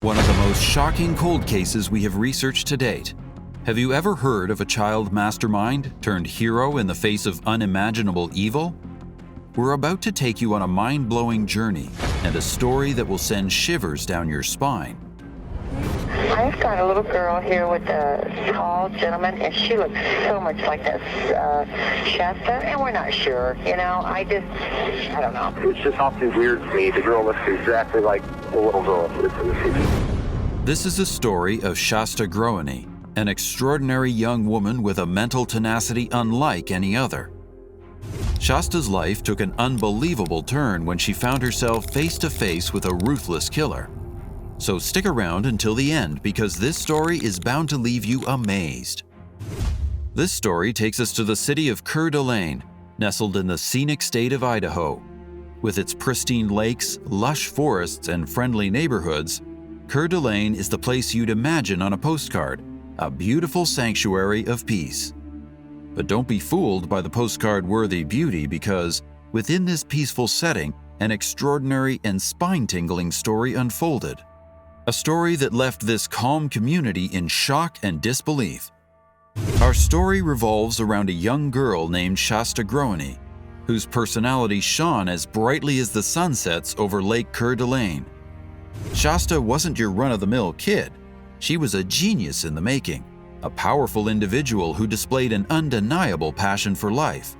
One of the most shocking cold cases we have researched to date. Have you ever heard of a child mastermind turned hero in the face of unimaginable evil? We're about to take you on a mind-blowing journey and a story that will send shivers down your spine. I've got a little girl here with a tall gentleman, and she looks so much like this Shasta, and we're not sure. I don't know. It's just awfully weird to me. The girl looks exactly like the little girl. This is a story of Shasta Groene, an extraordinary young woman with a mental tenacity unlike any other. Shasta's life took an unbelievable turn when she found herself face to face with a ruthless killer. So stick around until the end because this story is bound to leave you amazed. This story takes us to the city of Coeur d'Alene, nestled in the scenic state of Idaho. With its pristine lakes, lush forests, and friendly neighborhoods, Coeur d'Alene is the place you'd imagine on a postcard, a beautiful sanctuary of peace. But don't be fooled by the postcard-worthy beauty because within this peaceful setting, an extraordinary and spine-tingling story unfolded. A story that left this calm community in shock and disbelief. Our story revolves around a young girl named Shasta Groene, whose personality shone as brightly as the sunsets over Lake Coeur d'Alene. Shasta wasn't your run-of-the-mill kid. She was a genius in the making, a powerful individual who displayed an undeniable passion for life.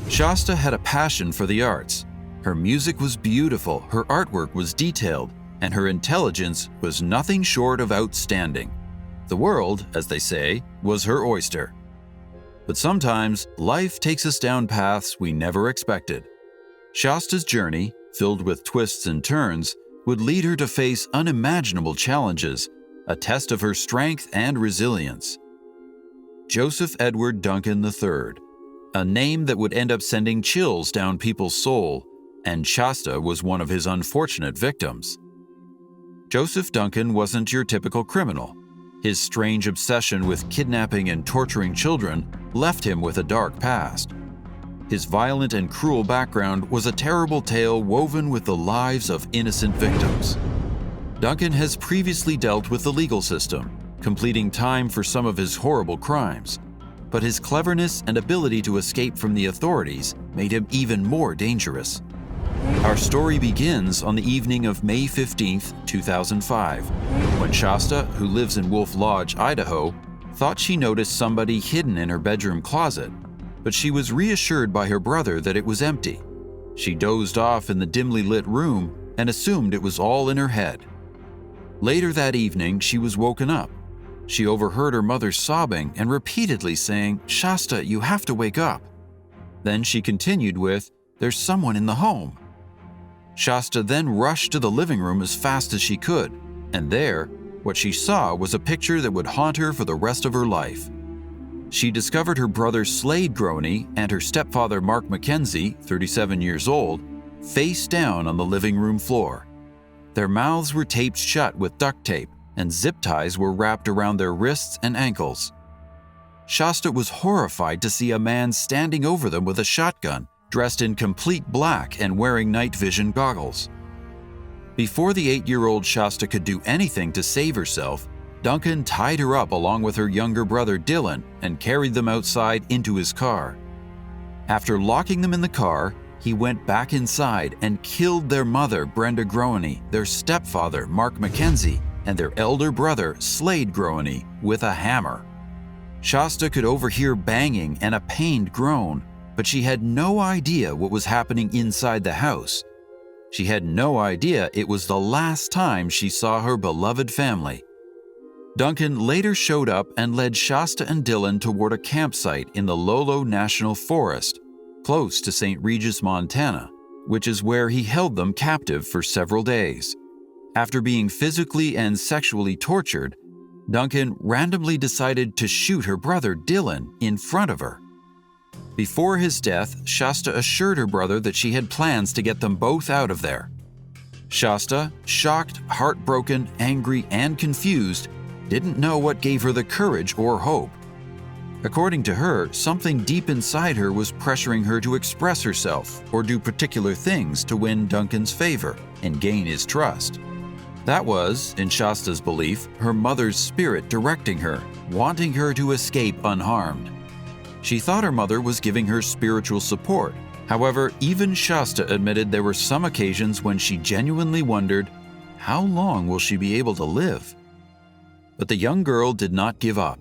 Shasta had a passion for the arts. Her music was beautiful, her artwork was detailed, and her intelligence was nothing short of outstanding. The world, as they say, was her oyster. But sometimes, life takes us down paths we never expected. Shasta's journey, filled with twists and turns, would lead her to face unimaginable challenges, a test of her strength and resilience. Joseph Edward Duncan III, a name that would end up sending chills down people's soul, and Shasta was one of his unfortunate victims. Joseph Duncan wasn't your typical criminal. His strange obsession with kidnapping and torturing children left him with a dark past. His violent and cruel background was a terrible tale woven with the lives of innocent victims. Duncan has previously dealt with the legal system, completing time for some of his horrible crimes, but his cleverness and ability to escape from the authorities made him even more dangerous. Our story begins on the evening of May 15, 2005, when Shasta, who lives in Wolf Lodge, Idaho, thought she noticed somebody hidden in her bedroom closet, but she was reassured by her brother that it was empty. She dozed off in the dimly lit room and assumed it was all in her head. Later that evening, she was woken up. She overheard her mother sobbing and repeatedly saying, "Shasta, you have to wake up." Then she continued with, "There's someone in the home." Shasta then rushed to the living room as fast as she could, and there, what she saw was a picture that would haunt her for the rest of her life. She discovered her brother Slade Groene and her stepfather Mark Mackenzie, 37 years old, face down on the living room floor. Their mouths were taped shut with duct tape, and zip ties were wrapped around their wrists and ankles. Shasta was horrified to see a man standing over them with a shotgun, dressed in complete black and wearing night vision goggles. Before the 8-year-old Shasta could do anything to save herself, Duncan tied her up along with her younger brother Dylan and carried them outside into his car. After locking them in the car, he went back inside and killed their mother Brenda Groene, their stepfather Mark Mackenzie, and their elder brother Slade Groene with a hammer. Shasta could overhear banging and a pained groan, but she had no idea what was happening inside the house. She had no idea it was the last time she saw her beloved family. Duncan later showed up and led Shasta and Dylan toward a campsite in the Lolo National Forest, close to St. Regis, Montana, which is where he held them captive for several days. After being physically and sexually tortured, Duncan randomly decided to shoot her brother Dylan in front of her. Before his death, Shasta assured her brother that she had plans to get them both out of there. Shasta, shocked, heartbroken, angry, and confused, didn't know what gave her the courage or hope. According to her, something deep inside her was pressuring her to express herself or do particular things to win Duncan's favor and gain his trust. That was, in Shasta's belief, her mother's spirit directing her, wanting her to escape unharmed. She thought her mother was giving her spiritual support. However, even Shasta admitted there were some occasions when she genuinely wondered, how long will she be able to live? But the young girl did not give up.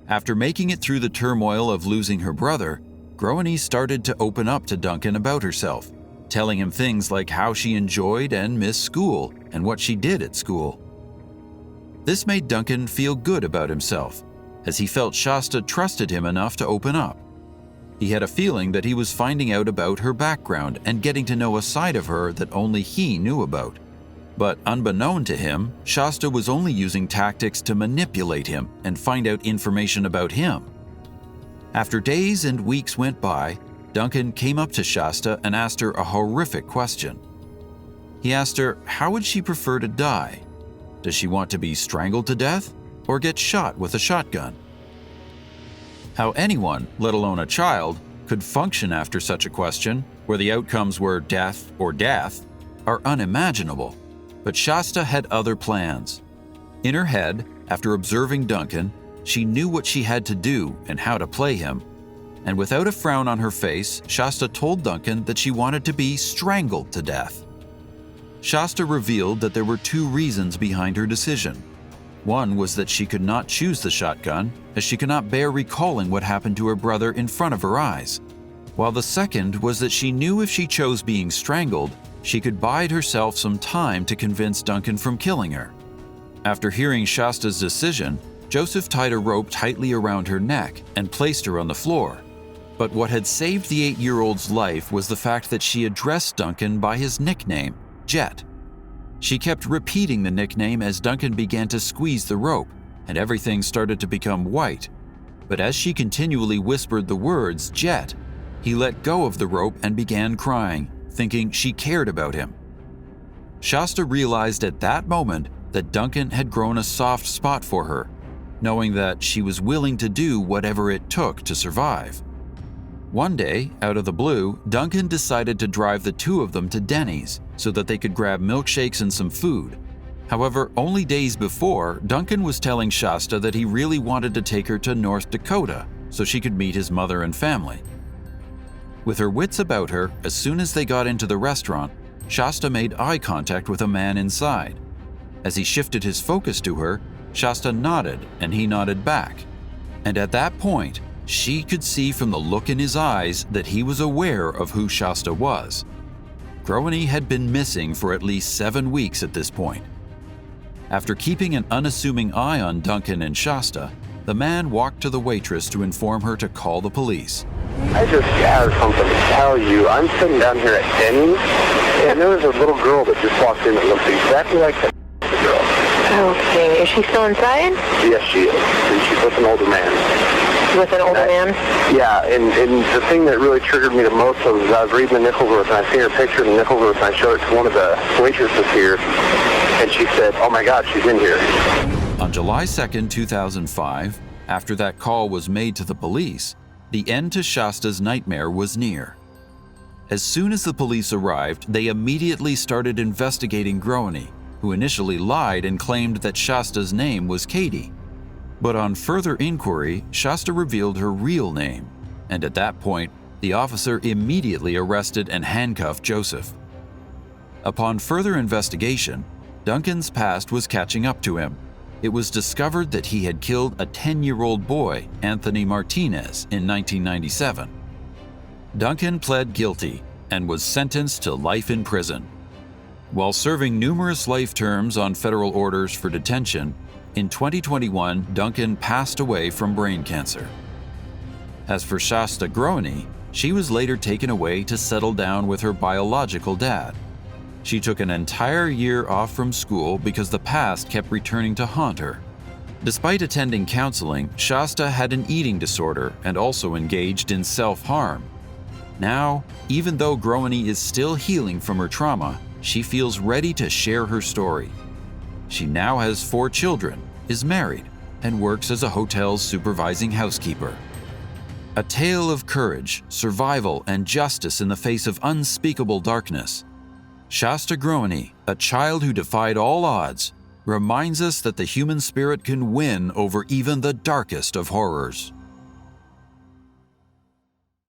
After making it through the turmoil of losing her brother, Groene started to open up to Duncan about herself, telling him things like how she enjoyed and missed school and what she did at school. This made Duncan feel good about himself, as he felt Shasta trusted him enough to open up. He had a feeling that he was finding out about her background and getting to know a side of her that only he knew about. But unbeknown to him, Shasta was only using tactics to manipulate him and find out information about him. After days and weeks went by, Duncan came up to Shasta and asked her a horrific question. He asked her, how would she prefer to die? Does she want to be strangled to death or get shot with a shotgun? How anyone, let alone a child, could function after such a question, where the outcomes were death or death, are unimaginable. But Shasta had other plans. In her head, after observing Duncan, she knew what she had to do and how to play him. And without a frown on her face, Shasta told Duncan that she wanted to be strangled to death. Shasta revealed that there were two reasons behind her decision. One was that she could not choose the shotgun, as she could not bear recalling what happened to her brother in front of her eyes. While the second was that she knew if she chose being strangled, she could bide herself some time to convince Duncan from killing her. After hearing Shasta's decision, Joseph tied a rope tightly around her neck and placed her on the floor. But what had saved the 8-year-old's life was the fact that she addressed Duncan by his nickname, Jet. She kept repeating the nickname as Duncan began to squeeze the rope, and everything started to become white. But as she continually whispered the words, Jet, he let go of the rope and began crying, thinking she cared about him. Shasta realized at that moment that Duncan had grown a soft spot for her, knowing that she was willing to do whatever it took to survive. One day, out of the blue, Duncan decided to drive the two of them to Denny's so that they could grab milkshakes and some food. However, only days before, Duncan was telling Shasta that he really wanted to take her to North Dakota so she could meet his mother and family. With her wits about her, as soon as they got into the restaurant, Shasta made eye contact with a man inside. As he shifted his focus to her, Shasta nodded and he nodded back. And at that point, she could see from the look in his eyes that he was aware of who Shasta was. Groene had been missing for at least 7 weeks at this point. After keeping an unassuming eye on Duncan and Shasta, the man walked to the waitress to inform her to call the police. I just have something to tell you. I'm sitting down here at Denny's, and there was a little girl that just walked in that looks exactly like that girl. Okay, is she still inside? Yes, she is. And she's with an older man. With an older man? Yeah, and the thing that really triggered me the most was I was reading the Nickelverse, and I seen her picture in the Nickelverse, and I showed it to one of the waitresses here, and she said, oh my God, she's in here. On July 2, 2005, after that call was made to the police, the end to Shasta's nightmare was near. As soon as the police arrived, they immediately started investigating Groene, who initially lied and claimed that Shasta's name was Katie. But on further inquiry, Shasta revealed her real name, and at that point, the officer immediately arrested and handcuffed Joseph. Upon further investigation, Duncan's past was catching up to him. It was discovered that he had killed a 10-year-old boy, Anthony Martinez, in 1997. Duncan pled guilty and was sentenced to life in prison. While serving numerous life terms on federal orders for detention, in 2021, Duncan passed away from brain cancer. As for Shasta Groene, she was later taken away to settle down with her biological dad. She took an entire year off from school because the past kept returning to haunt her. Despite attending counseling, Shasta had an eating disorder and also engaged in self-harm. Now, even though Groene is still healing from her trauma, she feels ready to share her story. She now has 4 children, is married, and works as a hotel's supervising housekeeper. A tale of courage, survival, and justice in the face of unspeakable darkness. Shasta Groene, a child who defied all odds, reminds us that the human spirit can win over even the darkest of horrors.